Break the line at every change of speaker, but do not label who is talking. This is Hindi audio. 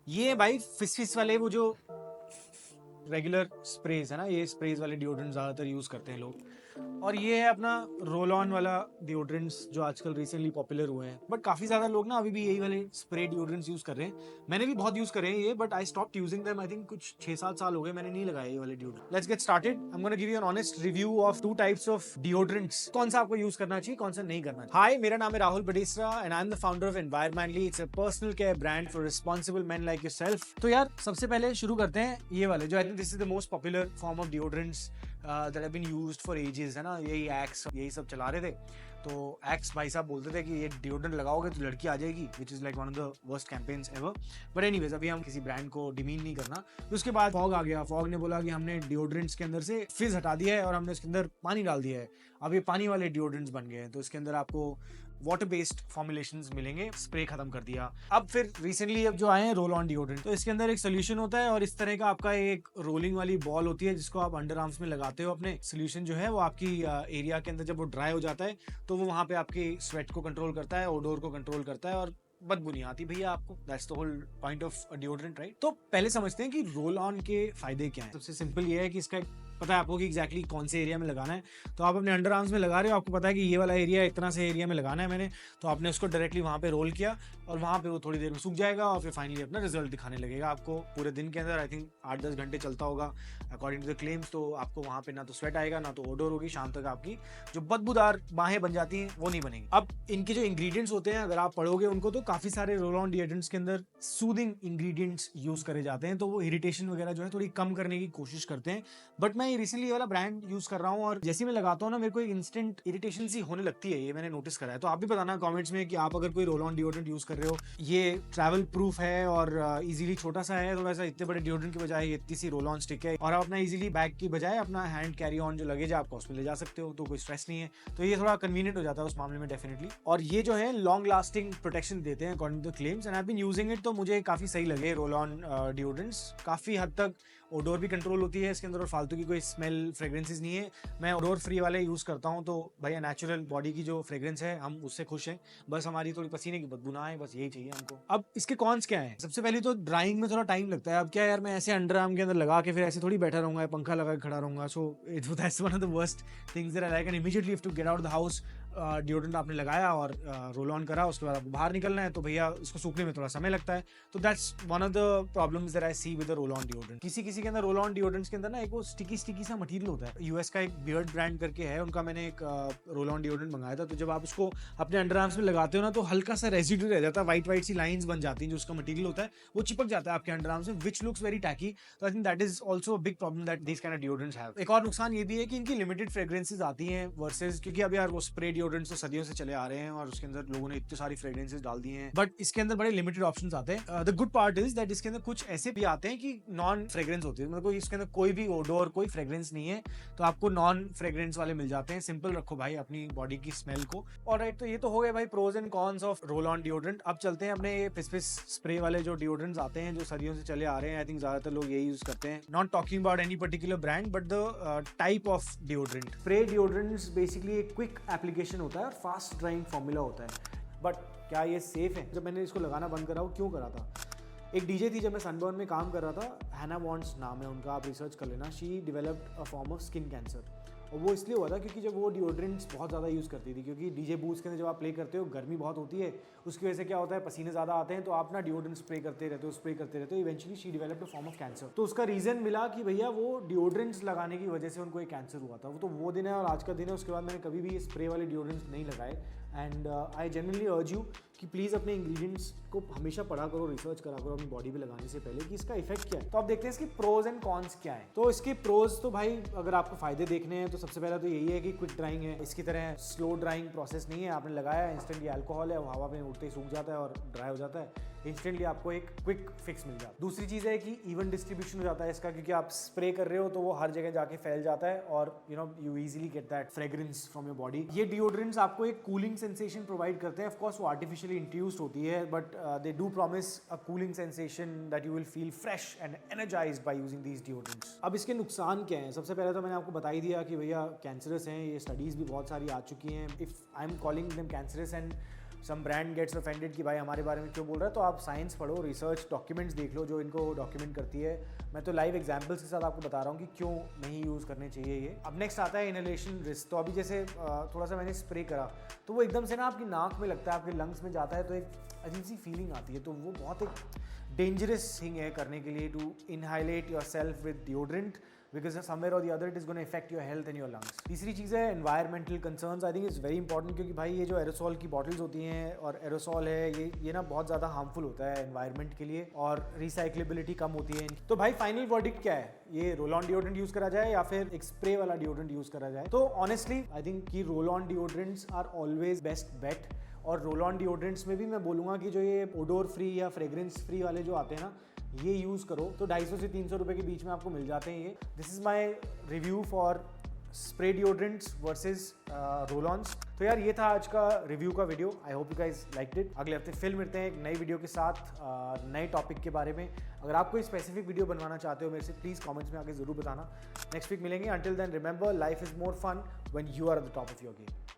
ये भाई फिस वाले वो जो रेगुलर स्प्रेज है ना, ये स्प्रेज वाले डिओड्रेंट ज़्यादातर यूज़ करते हैं लोग। और ये है अपना रोल ऑन वाला डिओड्रेंट्स जो आजकल रिसेंटली पॉपुलर हुए हैं, बट काफ़ी ज़्यादा लोग ना अभी भी यही वाले स्प्रे डिओड्रेंट्स यूज़ कर रहे हैं। मैंने भी बहुत यूज़ करे हैं ये, but I stop using them. I think कुछ 6-7 साल हो गए मैंने नहीं लगाया ये वाले deodorant. Let's get started. I am gonna give you an honest review of 2 types of deodorants. कौन सा आपको यूज़ करना चाहिए, कौन सा नहीं करना चाहिए। हाय, मेरा नाम है Rahul Badesra and I am the founder of Environmently. It's a personal care brand for responsible man like yourself. तो यार सबसे पहले शुरू करते हैं ये वाले जो I think this is the most popular form of deodorants that have been used for ages, है ना। यही एक्स यही सब चला रहे थे। तो एक्स भाई साहब बोलते थे कि ये डिओड्रेंट लगाओगे तो लड़की आ जाएगी, which is like one of the worst campaigns ever. But anyways, अभी हम किसी ब्रांड को डिमीन नहीं करना। तो उसके बाद फॉग आ गया। फॉग ने बोला कि हमने डिओड्रेंट्स के अंदर से फिज हटा दिया है और हमने उसके अंदर पानी डाल दिया है। अब ये पानी वाले डिओड्रेंट्स बन गए हैं, तो इसके अंदर आपको वाटर बेस्ड फॉर्मुलेशंस मिलेंगे। स्प्रे खत्म कर दिया। अब फिर रिसेंटली अब जो आए हैं रोल ऑन डिओड्रेंट, तो इसके अंदर एक सोल्यूशन होता है और इस तरह का आपका एक रोलिंग वाली बॉल होती है जिसको आप अंडर आर्म्स में लगाते हो। अपने सोल्यूशन जो है वो आपकी एरिया के अंदर जब वो ड्राई हो जाता है तो वो वहाँ पे आपके स्वेट को कंट्रोल करता है, ओडोर को कंट्रोल करता है और बदबू नहीं आती भैया आपको। That's the whole point of deodorant, right. तो पहले समझते हैं कि रोल ऑन के फायदे क्या हैं। सबसे सिंपल ये है कि इसका पता है आपको कि एग्जैक्टली कौन से एरिया में लगाना है। तो आप अपने अंडर आर्म्स में लगा रहे हो, आपको पता है कि ये वाला एरिया इतना से एरिया में लगाना है मैंने, तो आपने उसको डायरेक्टली वहाँ पे रोल किया और वहाँ पे वो थोड़ी देर में सूख जाएगा और फिर फाइनली अपना रिजल्ट दिखाने लगेगा आपको पूरे दिन के अंदर। आई थिंक 8-10 घंटे चलता होगा अकॉर्डिंग टू द क्लेम्स। तो आपको वहाँ पे ना तो स्वेट आएगा ना तो ओडोर होगी। शाम तक आपकी जो बदबूदार बाहें बन जाती हैं वो नहीं बनेंगी। अब इनके जो इंग्रेडिएंट्स होते हैं अगर आप पढ़ोगे उनको, तो काफ़ी सारे रोल ऑन डिओड्रेंट्स के अंदर सूदिंग इंग्रेडिएंट्स यूज़ करे जाते हैं, तो वो इरिटेशन वगैरह जो है थोड़ी कम करने की कोशिश करते हैं। बट मैं रिसेंटली वाला ब्रांड यूज कर रहा हूँ और जैसे मैं लगाता हूँ ना, मेरे को एक इंस्टेंट इरिटेशन सी होने लगती है। ये मैंने नोटिस करा है। तो आप भी बताना कमेंट्स में कि आप अगर कोई रोल ऑन डिओड्रेंट यूज कर रहे हो, ये ट्रैवल प्रूफ है और इजीली छोटा सा है, थोड़ा सा इतने बड़े डिओड्रेंट की बजाय इतनी सी रोल ऑन स्टिक है और आप अपना इजीली बैग की बजाय अपना हैंड कैरी ऑन जो लगेज है आपको उसमें ले जा सकते हो, तो कोई स्ट्रेस नहीं है। तो ये थोड़ा कन्वीनियंट हो जाता है उस मामले में डेफिनेटली। और ये जो है लॉन्ग लास्टिंग प्रोटेक्शन देते हैं according to claims and I have been using it. तो मुझे काफी सही लगे रोल ऑन डिओड्रेंट्स। काफी हद तक ओडोर भी कंट्रोल होती है इसके अंदर और फालतू की कोई स्मेल फ्रेग्रेंसेस नहीं है। मैं ओडोर फ्री वाले यूज करता हूँ, तो भैया नेचुरल बॉडी की जो फ्रेग्रेंस है हम उससे खुश हैं। बस हमारी थोड़ी पसीने की बदबू ना आए, बस यही चाहिए हमको। अब इसके कॉन्स क्या है। सबसे पहले तो ड्राइंग में थोड़ा टाइम लगता है। अब क्या यार, मैं ऐसे अंडर आर्म के अंदर लगा के फिर ऐसे थोड़ी बैठा रहूंगा, पंखा लगा के खड़ा रहूंगा। So that's one of the worst things that I like. And immediately have to get out the house. Deodorant आपने लगाया और रोल ऑन करा, उसके बाद आपको बाहर निकलना है, तो भैया इसको सूखने में थोड़ा समय लगता है। तो that's one of the problems that I see with the roll on deodorant. किसी किसी के अंदर रोल ऑन डिओड्रेंट्स के अंदर ना एक वो स्टिकी सा मटेरियल होता है। यूएस का एक बियर्ड ब्रांड करके है, उनका मैंने एक रोल ऑन डिओड्रेंट मंगाया था। तो जब आप उसको अपने अंडर आर्म्स में लगाते हो ना, तो हल्का सा रेसिड्यू रह जाता है, वाइट सी लाइंस बन जाती हैं। जो उसका मटेरियल होता है वो चिपक जाता है आपके अंडर आर्म्स में, विच लुक्स वेरी टैकी। तो I think that is also a big problem that this kind of deodorants have. एक और नुकसान ये भी है कि इनकी लिमिटेड फ्रेग्रेंसेस आती हैं वर्सेस, क्योंकि अब यार वो स्प्रे डिओड्रेंट्स तो सदियों से चले आ रहे हैं और उसके अंदर लोगों ने इतनी सारी फ्रेग्रेंसेस डाल दी हैं, बट इसके अंदर बड़े लिमिटेड ऑप्शंस आते हैं। The good part is that इसके अंदर कुछ ऐसे भी आते हैं कि नॉन फ्रेग्रेंस होती है, मतलब इसके अंदर कोई भी ओडोर कोई फ्रेग्रेंस नहीं है, तो आपको नॉन फ्रेग्रेंस वाले मिल जाते हैं। सिंपल रखो भाई अपनी बॉडी की स्मेल को। ऑलराइट, तो ये तो हो गए भाई pros and cons of roll on deodorant. अब चलते हैं अपने ये पिस स्प्रे वाले जो डिओड्रेंट्स आते हैं जो सदियों से चले आ रहे हैं। आई थिंक ज्यादातर लोग यही यूज करते हैं। Not talking about any particular brand but the type of deodorant. Spray deodorants basically एक क्विक एप्लीकेशन होता है और फास्ट ड्राइंग फॉर्मूला होता है, बट क्या ये सेफ है। जब मैंने इसको लगाना बंद करा, वो क्यों करा था, एक डीजे थी जब मैं सनबर्न में काम कर रहा था, हैना बॉन्ड्स नाम है उनका, आप रिसर्च कर लेना। She developed a form of skin cancer, और वो इसलिए हुआ था क्योंकि जब वो डिओड्रेंट्स बहुत ज़्यादा यूज़ करती थी, क्योंकि डीजे बूथ्स के अंदर जब आप प्ले करते हो गर्मी बहुत होती है, उसकी वजह से क्या होता है पसीने ज़्यादा आते हैं, तो आप ना डिओड्रेंट स्प्रे करते रहते हो, eventually she developed a form of cancer. तो उसका रीज़न मिला कि भैया वो डिओड्रेंट्स लगाने की वजह से उनको एक कैंसर हुआ था। वो तो वो दिन है और आज का दिन है। उसके बाद मैंने कभी भी ये स्प्रे वाले डिओड्रेंट्स नहीं लगाए। And I generally urge you कि प्लीज़ अपने इंग्रेडिएंट्स को हमेशा पढ़ा करो, रिसर्च करा करो अपनी बॉडी पे लगाने से पहले कि इसका इफेक्ट क्या है। तो आप देखते हैं इसके प्रोज एंड कॉन्स क्या है। तो इसके प्रोज तो भाई अगर आपको फायदे देखने हैं तो सबसे पहला तो यही है कि क्विक ड्राइंग है। इसकी तरह स्लो ड्राइंग प्रोसेस नहीं है। आपने लगाया, इंस्टेंटली अल्कोहल है, वो हवा में उड़ते ही सूख जाता है और ड्राई हो जाता है। इंस्टेंटली आपको एक क्विक फिक्स मिल जाता है। दूसरी चीज़ है कि इवन डिस्ट्रीब्यूशन हो जाता है इसका, क्योंकि आप स्प्रे कर रहे हो तो वो हर जगह जाके फैल जाता है और you easily get that fragrance from your body. ये डिओड्रेंट्स आपको एक कूलिंग सेंसेशन प्रोवाइड करते हैं। ऑफ कोर्स वो आर्टिफिशियली इंट्रोड्यूस्ड होती है, but they do promise a cooling sensation that you will feel fresh and energised by using these deodorants. अब इसके नुकसान क्या हैं। सबसे पहले तो मैंने आपको बता ही दिया कि भैया कैंसरस हैं, ये स्टडीज़ भी बहुत सारी आ चुकी हैं। If I am calling them cancerous and some brand gets offended कि भाई हमारे बारे में क्यों बोल रहा है, तो आप साइंस पढ़ो, रिसर्च डॉक्यूमेंट्स देख लो जो इनको डॉक्यूमेंट करती है। मैं तो लाइव एग्जांपल्स के साथ आपको बता रहा हूँ कि क्यों नहीं यूज़ करने चाहिए ये। अब नेक्स्ट आता है इनहेलेशन रिस्क। तो अभी जैसे थोड़ा सा मैंने स्प्रे करा तो वो एकदम से ना आपकी नाक में लगता है, आपके लंग्स में जाता है, तो एक अजीब सी फीलिंग आती है। तो वो बहुत एक डेंजरस थिंग है करने के लिए, to inhalate your self with deodorant, because somewhere और the other it is gonna affect your health and your lungs. तीसरी चीज़ है environmental concerns. I think it's very important, क्योंकि भाई ये जो एरोसॉल की बॉटल्स होती हैं और एरोसॉल है ये ना बहुत ज़्यादा हार्मफुल होता है एनवायरनमेंट के लिए, और रिसाइक्लेबिलिटी कम होती है। तो भाई फाइनल वर्डिक्ट क्या है, ये रोल ऑन डिओड्रेंट यूज़ करा जाए या फिर एक स्प्रे वाला डिओड्रेंट यूज़ करा जाए? तो ऑनेस्टली आई थिंक कि roll on deodorants are always best bet. और रोल ऑन डिओड्रेंट्स में भी मैं बोलूँगा कि जो ये ओडोर फ्री या फ्रेग्रेंस फ्री वाले जो आते हैं ना, ये यूज़ करो तो 250 से 300 रुपये के बीच में आपको मिल जाते हैं ये। This is my review for spray deodorants versus roll ons. तो यार ये था आज का रिव्यू का वीडियो। I hope you guys liked it. अगले हफ्ते फिर मिलते हैं एक नई वीडियो के साथ, नए टॉपिक के बारे में। अगर आप कोई स्पेसिफिक वीडियो बनवाना चाहते हो मेरे से, प्लीज़ कमेंट्स में आके ज़रूर बताना। नेक्स्ट वीक मिलेंगे। Until then remember, life is more fun when you are at the top of your game.